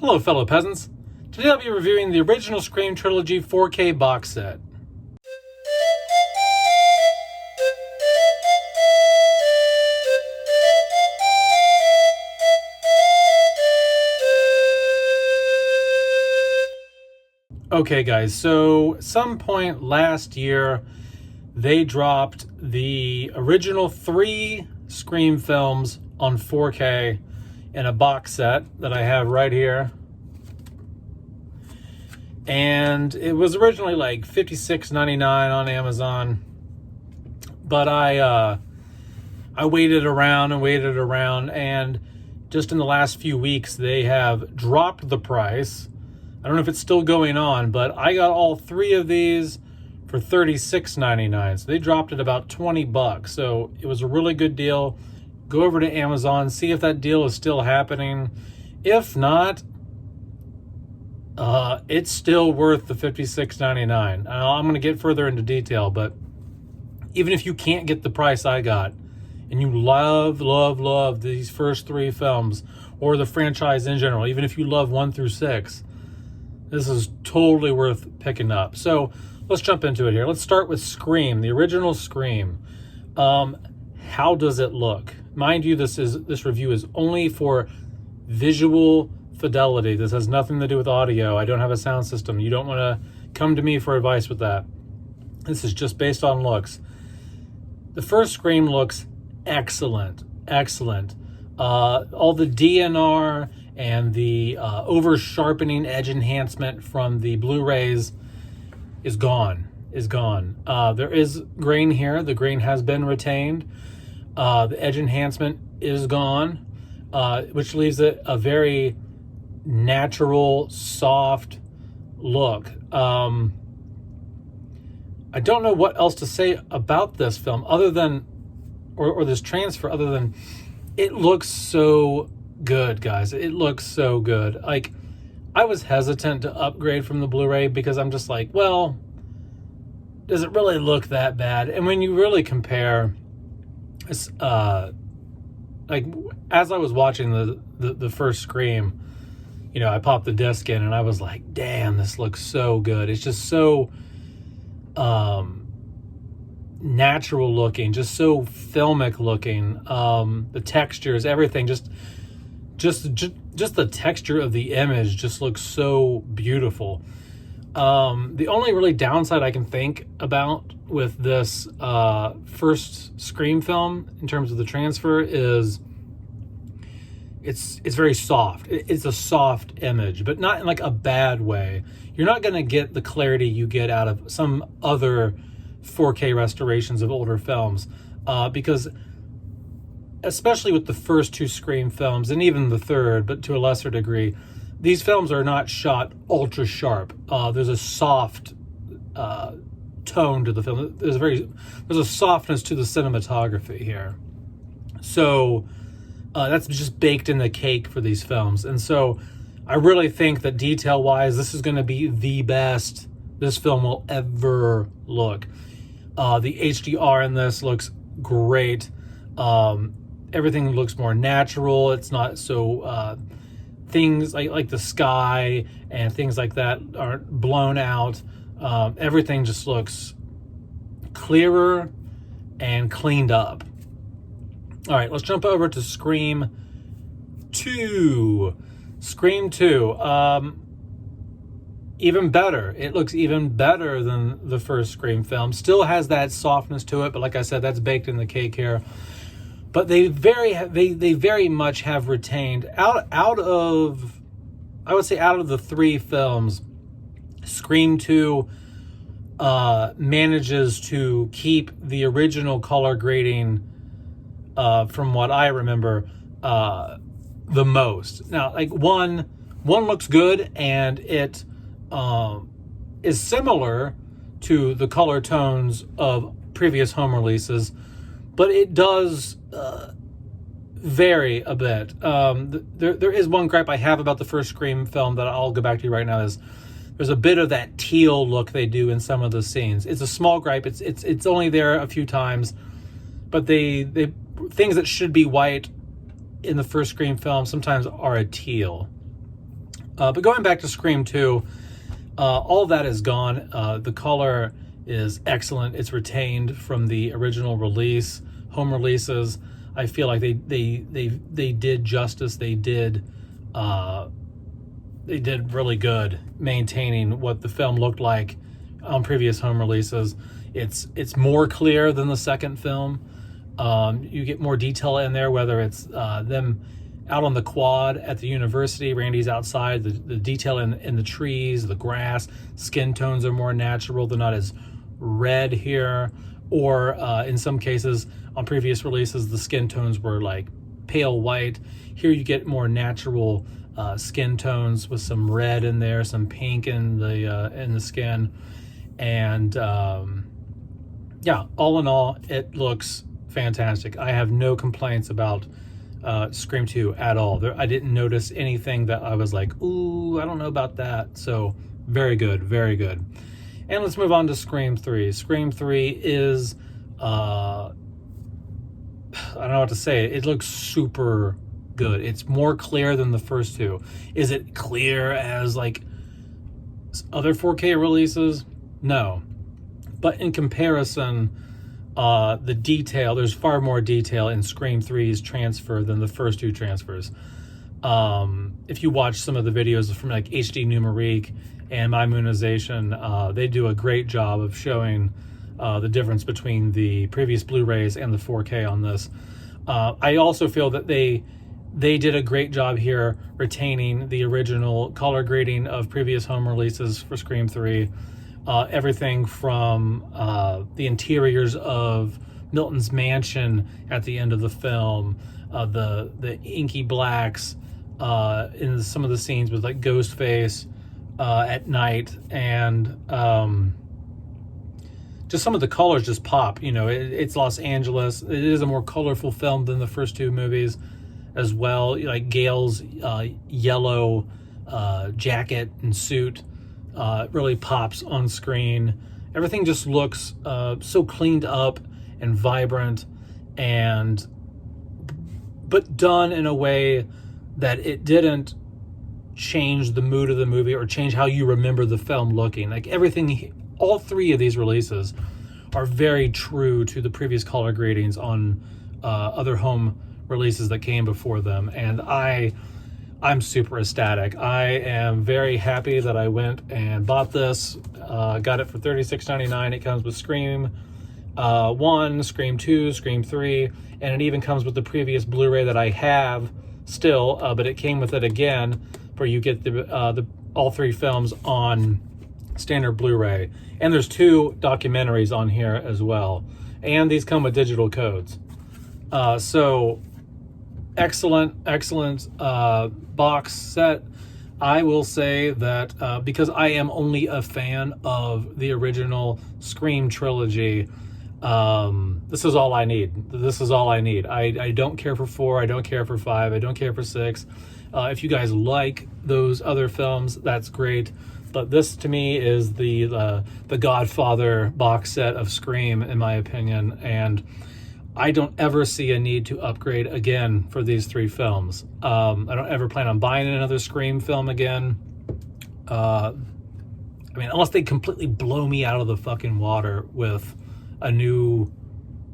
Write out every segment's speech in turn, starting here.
Hello, fellow peasants. Today I'll be reviewing the original Scream Trilogy 4K box set. Okay, guys, so some point last year, they dropped the original 3 Scream films on 4K in a box set that I have right here. And it was originally like $56.99 on Amazon, but I waited around, and just in the last few weeks they have dropped the price. I don't know if it's still going on, but I got all 3 of these for $36.99. So they dropped it about $20. So it was a really good deal. Go over to Amazon, see if that deal is still happening. If not, it's still worth the $56.99. I'm going to get further into detail, but even if you can't get the price I got, and you love these first 3 films, or the franchise in general, even if you love 1 through 6, this is totally worth picking up. So let's jump into it here. Let's start with Scream, the original Scream. How does it look? Mind you, this review is only for visual fidelity. This has nothing to do with audio. I don't have a sound system. You don't want to come to me for advice with that. This is just based on looks. The first Scream looks excellent. All the DNR and the over-sharpening edge enhancement from the Blu-rays is gone. There is grain here. The grain has been retained. The edge enhancement is gone, which leaves it a very natural, soft look. I don't know what else to say about this film other than, or this transfer, other than it looks so good, guys. It looks so good. Like, I was hesitant to upgrade from the Blu-ray because I'm just like, well, does it really look that bad? And when you really compare, like, as I was watching the first Scream, you know, I popped the disc in and I was like, damn, this looks so good. It's just so natural looking, just so filmic looking. The textures, everything, just the texture of the image just looks so beautiful. The only really downside I can think about with this first Scream film in terms of the transfer is it's very soft. It's a soft image, but not in like a bad way. You're not going to get the clarity you get out of some other 4K restorations of older films, because especially with the first 2 Scream films, and even the third, but to a lesser degree, these films are not shot ultra sharp. There's a soft tone to the film. There's a softness to the cinematography here. So that's just baked in the cake for these films. And so I really think that detail-wise, this is going to be the best this film will ever look. The HDR in this looks great. Everything looks more natural. It's not so things like the sky and things like that aren't blown out. Everything just looks clearer and cleaned up. All right, let's jump over to Scream 2. Scream 2. Even better. It looks even better than the first Scream film. Still has that softness to it, but like I said, that's baked in the cake here. But they very much have retained out of the 3 films, Scream 2 manages to keep the original color grading, from what I remember, the most. Now, like one looks good, and it is similar to the color tones of previous home releases, but it does vary a bit. There is one gripe I have about the first Scream film that I'll go back to right now, is there's a bit of that teal look they do in some of the scenes. It's a small gripe. It's only there a few times, but they things that should be white in the first Scream film sometimes are a teal. But going back to Scream 2, all of that is gone. The color is excellent. It's retained from the original release, home releases. I feel like they did justice. They did really good maintaining what the film looked like on previous home releases. It's more clear than the second film. You get more detail in there, whether it's them out on the quad at the university, Randy's outside, the detail in the trees, the grass, skin tones are more natural. They're not as red here, or in some cases on previous releases, the skin tones were like pale white. Here you get more natural skin tones with some red in there, some pink in the skin, and yeah, all in all, it looks fantastic. I have no complaints about Scream 2 at all. I didn't notice anything that I was like, ooh, I don't know about that. So very good, very good. And let's move on to Scream 3. Scream 3 is, I don't know what to say. It looks super good. It's more clear than the first two. Is it clear as like other 4K releases? No. But in comparison, the detail, there's far more detail in Scream 3's transfer than the first two transfers. If you watch some of the videos from like HD Numerique and My Moonization, they do a great job of showing the difference between the previous Blu-rays and the 4K on this. I also feel that they did a great job here retaining the original color grading of previous home releases for Scream 3. Everything from the interiors of Milton's mansion at the end of the film, the inky blacks in some of the scenes with like Ghostface at night, and just some of the colors just pop. You know, it's Los Angeles. It is a more colorful film than the first two movies as well. Like Gail's yellow jacket and suit really pops on screen. Everything just looks so cleaned up and vibrant, but done in a way that it didn't change the mood of the movie or change how you remember the film looking. Like everything, all three of these releases are very true to the previous color gradings on other home releases that came before them, and I'm super ecstatic. I am very happy that I went and bought this. Got it for $36.99. It comes with Scream 1, Scream 2, Scream 3, and it even comes with the previous Blu-ray that I have still, but it came with it again, where you get the all three films on standard Blu-ray. And there's 2 documentaries on here as well. And these come with digital codes. So excellent box set. I will say that because I am only a fan of the original Scream trilogy, this is all I need. This is all I need. I don't care for 4. I don't care for 5. I don't care for 6. If you guys like those other films, that's great. But this, to me, is the Godfather box set of Scream, in my opinion. And I don't ever see a need to upgrade again for these 3 films. I don't ever plan on buying another Scream film again. I mean, unless they completely blow me out of the fucking water with a new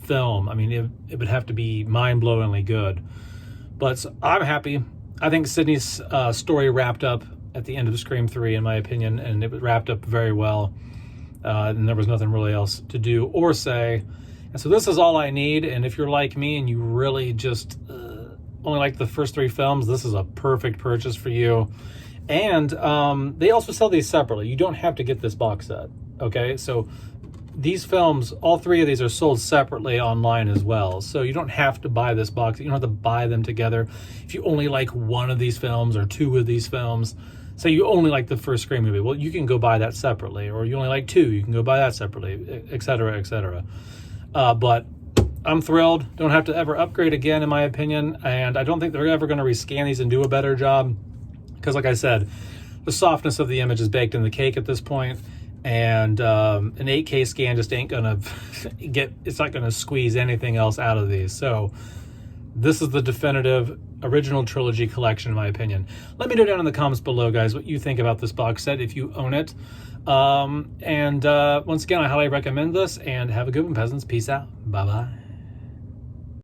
film. I mean, it would have to be mind-blowingly good. But I'm happy. I think Sydney's story wrapped up at the end of Scream 3, in my opinion, and it was wrapped up very well. And there was nothing really else to do or say. And so this is all I need. And if you're like me and you really just only like the first 3 films, this is a perfect purchase for you. And they also sell these separately. You don't have to get this box set, okay? So these films, all 3 of these are sold separately online as well. So you don't have to buy this box. You don't have to buy them together. If you only like one of these films or 2 of these films, say you only like the first Scream movie, well, you can go buy that separately. Or you only like 2, you can go buy that separately, et cetera, et cetera. But I'm thrilled. Don't have to ever upgrade again, in my opinion. And I don't think they're ever going to rescan these and do a better job. Because like I said, the softness of the image is baked in the cake at this point. And an 8K scan just ain't going to it's not going to squeeze anything else out of these. So this is the definitive original trilogy collection, in my opinion. Let me know down in the comments below, guys, what you think about this box set if you own it. Once again, I highly recommend this, and have a good one, peasants. Peace out. Bye-bye.